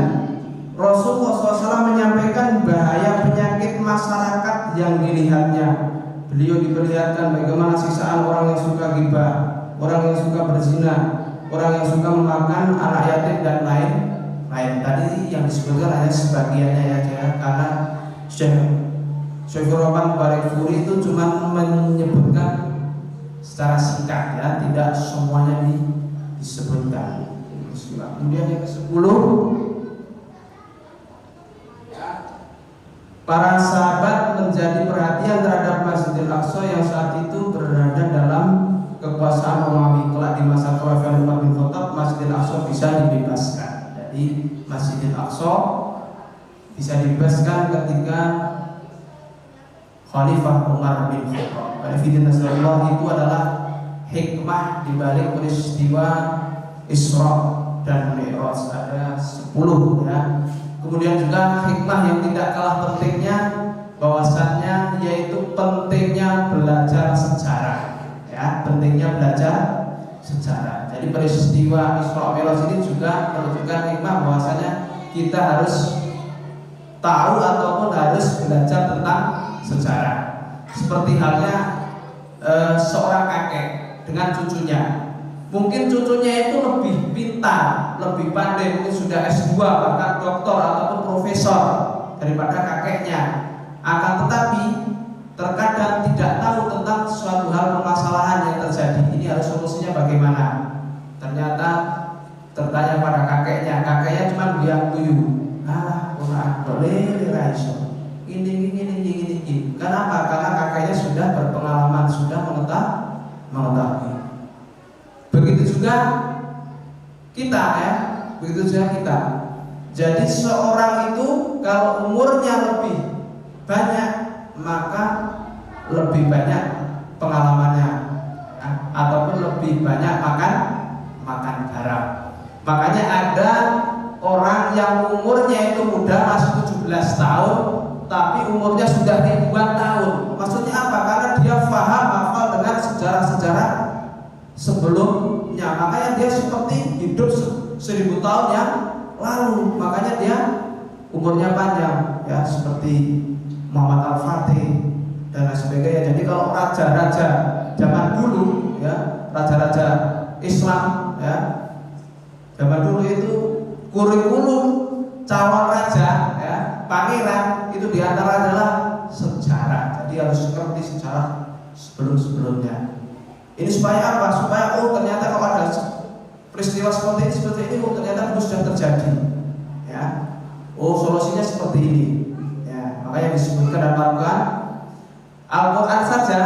Rasulullah SAW menyampaikan bahaya penyakit masyarakat yang dilihatnya. Beliau diperlihatkan bagaimana siksaan orang yang suka ghibah, orang yang suka berzina, orang yang suka memakan anak yatim dan lain-lain. Tadi yang disebutkan hanya sebagiannya ya, karena Syekh Rahman Barifuri itu cuma menyebutkan secara singkat, ya, tidak semuanya disebutkan. Kemudian yang ke-10, para sahabat menjadi perhatian terhadap Masjidil Aqsa yang saat itu berada dalam kekuasaan Romawi. Kelak di masa kekhalifahan Umar bin Khattab, Masjidil Aqsa bisa dibebaskan. Jadi Masjidil Aqsa bisa dibebaskan ketika Khalifah Umar bin Khattab. Alhamdulillah, itu adalah hikmah dibalik peristiwa Isra dan Mi'raj. Ada 10, ya. Kemudian juga hikmah yang tidak kalah pentingnya, bahwasannya yaitu pentingnya belajar sejarah, ya, pentingnya belajar sejarah. Jadi peristiwa Isra Mi'raj ini juga menunjukkan hikmah bahwasannya kita harus tahu ataupun harus belajar tentang sejarah. Seperti halnya seorang kakek dengan cucunya. Mungkin cucunya itu lebih pintar, lebih pandai, mungkin sudah S2, bahkan doktor ataupun profesor daripada kakeknya. Akan tetapi terkadang tidak tahu tentang suatu hal permasalahan yang terjadi. Ini harus solusinya bagaimana. Ternyata tertanya pada kakeknya cuma bilang guyu. Quran boleh raiso. Ini. Kenapa? Karena kakeknya sudah berpengalaman, sudah mengetahui. Begitu juga kita, ya. Begitu juga kita. Jadi seorang itu kalau umurnya lebih banyak, maka lebih banyak pengalamannya, ya, ataupun lebih banyak makan garam. Makanya ada orang yang umurnya itu muda, masih 17 tahun, tapi umurnya sudah ribuan tahun. Maksudnya apa? Karena dia hafal dengan sejarah-sejarah sebelumnya. Makanya dia seperti hidup 1000 tahun yang lalu. Makanya dia umurnya panjang, ya, seperti Muhammad Al-Fatih dan lain sebagainya. Jadi kalau raja-raja zaman dulu, ya, raja-raja Islam, ya, zaman dulu itu kurikulum calon raja, ya, pangeran itu diantara adalah sejarah. Jadi harus ngerti sejarah sebelum-sebelumnya. Ini supaya apa? Supaya ternyata kalau ada peristiwa seperti ini, ternyata itu sudah terjadi, ya. Solusinya seperti ini, ya. Makanya disebutkan dalam Al-Quran saja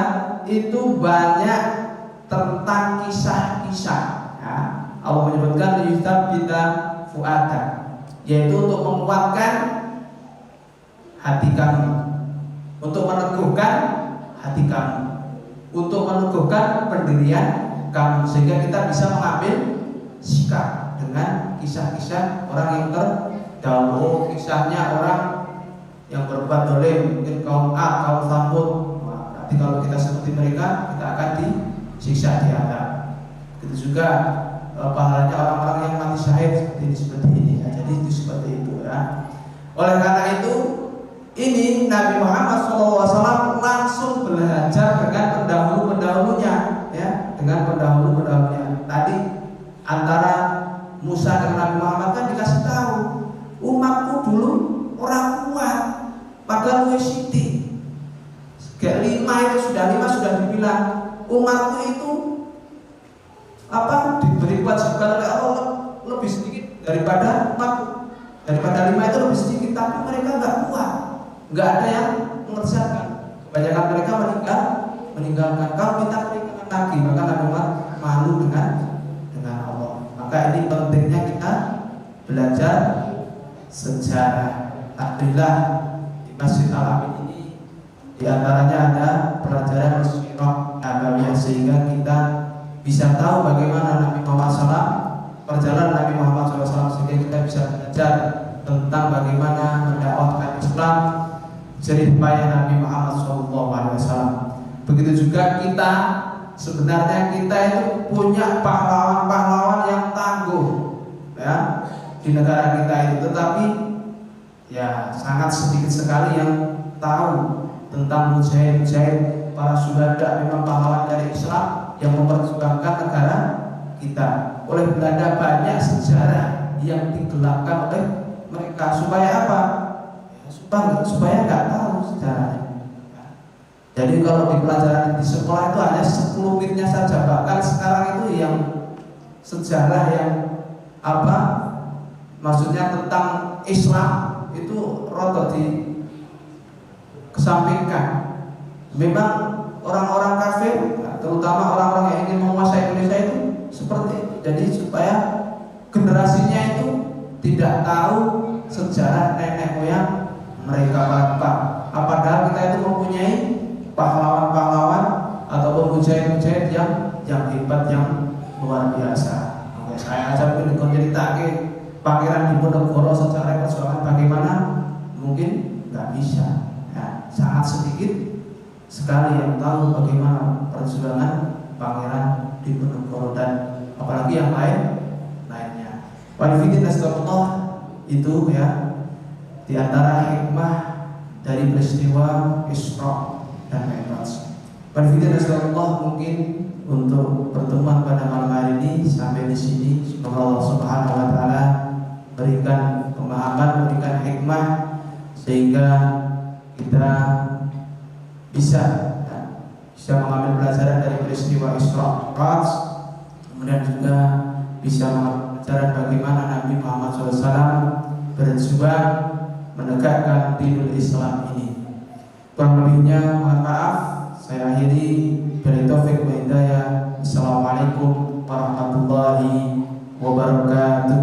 itu banyak tentang kisah-kisah, ya. Allah menyebutkan liyutsabbita fu'ada, yaitu untuk menguatkan hati kamu, untuk meneguhkan hati kamu, untuk meneguhkan pendirian kamu, sehingga kita bisa mengambil sikap dengan kisah-kisah orang yang terdahulu. Kisahnya orang yang berbuat dolim, mungkin kaum A, kaum Tsamud. Nanti kalau kita seperti mereka, kita akan disiksa di akhirat. Begitu juga pahalanya orang-orang yang mati syahid seperti ini, ya. Jadi itu seperti itu, ya. Oleh karena itu, ini Nabi Muhammad SAW langsung belajar dengan pendahulu-pendahulunya, ya, dengan pendahulu-pendahulunya. Tadi antara Musa dengan Nabi Muhammad kan dikasih tahu, umatku dulu orang kuat, padahal gue siti. Lima sudah dibilang, umatku itu diberi kewajiban oleh Allah lebih sedikit daripada umatku. Daripada 5 itu lebih sedikit, tapi mereka nggak kuat, nggak ada yang mengerjakan. Kebanyakan mereka meninggalkan. Kalau minta meninggalkan lagi, maka Nabi Muhammad malu dengan Allah. Maka ini pentingnya kita belajar sejarah. Alhamdulillah di Masjid Al-Amin ini diantaranya ada pelajaran sirah nabawiyah, sehingga kita bisa tahu bagaimana Nabi Muhammad SAW, perjalanan Nabi Muhammad SAW, sehingga kita bisa belajar tentang bagaimana mendakwahkan Islam, jerih payah Nabi Muhammad SAW. Begitu juga kita, sebenarnya kita itu punya pahlawan-pahlawan yang tangguh, ya, di negara kita itu, tetapi ya sangat sedikit sekali yang tahu tentang mujahid-mujahid, para syuhada, memang pahlawan dari Islam yang memperjuangkan negara kita. Oleh Belanda banyak sejarah yang digelapkan oleh mereka. Supaya apa? Supaya nggak tahu sejarahnya. Jadi kalau di pelajaran di sekolah itu hanya sekelumitnya saja. Bahkan sekarang itu yang sejarah yang maksudnya tentang Islam itu roto di kesampingkan. Memang orang-orang kafir, terutama orang-orang yang ingin menguasai Indonesia itu seperti itu. Jadi supaya generasinya itu tidak tahu sejarah nenek moyang mereka padahal kita itu mempunyai pahlawan-pahlawan ataupun mujahid-mujahid yang hebat, yang luar biasa. Saya aja mungkin menceritakan Pangeran Diponegoro secara perjuangan bagaimana, mungkin nggak bisa, ya. Sangat sedikit sekali yang tahu bagaimana perjuangan Pangeran Diponegoro dan apalagi yang lainnya. Walifidin astagfirullah, itu ya di antara hikmah dari peristiwa Isra dan Mi'raj. Walifidin astagfirullah, mungkin untuk pertemuan pada malam hari ini sampai di sini. Semoga Allah Subhanahu wa taala berikan pemahaman, berikan hikmah sehingga kita bisa mengambil pelajaran dari peristiwa Isra Mi'raj, kemudian juga bisa mengambil pelajaran bagaimana Nabi Muhammad SAW berjuang menegakkan dinul Islam ini. Kurang lebihnya mohon maaf, saya akhiri. Billahi taufiq wa hidayah. Assalamualaikum warahmatullahi wabarakatuh.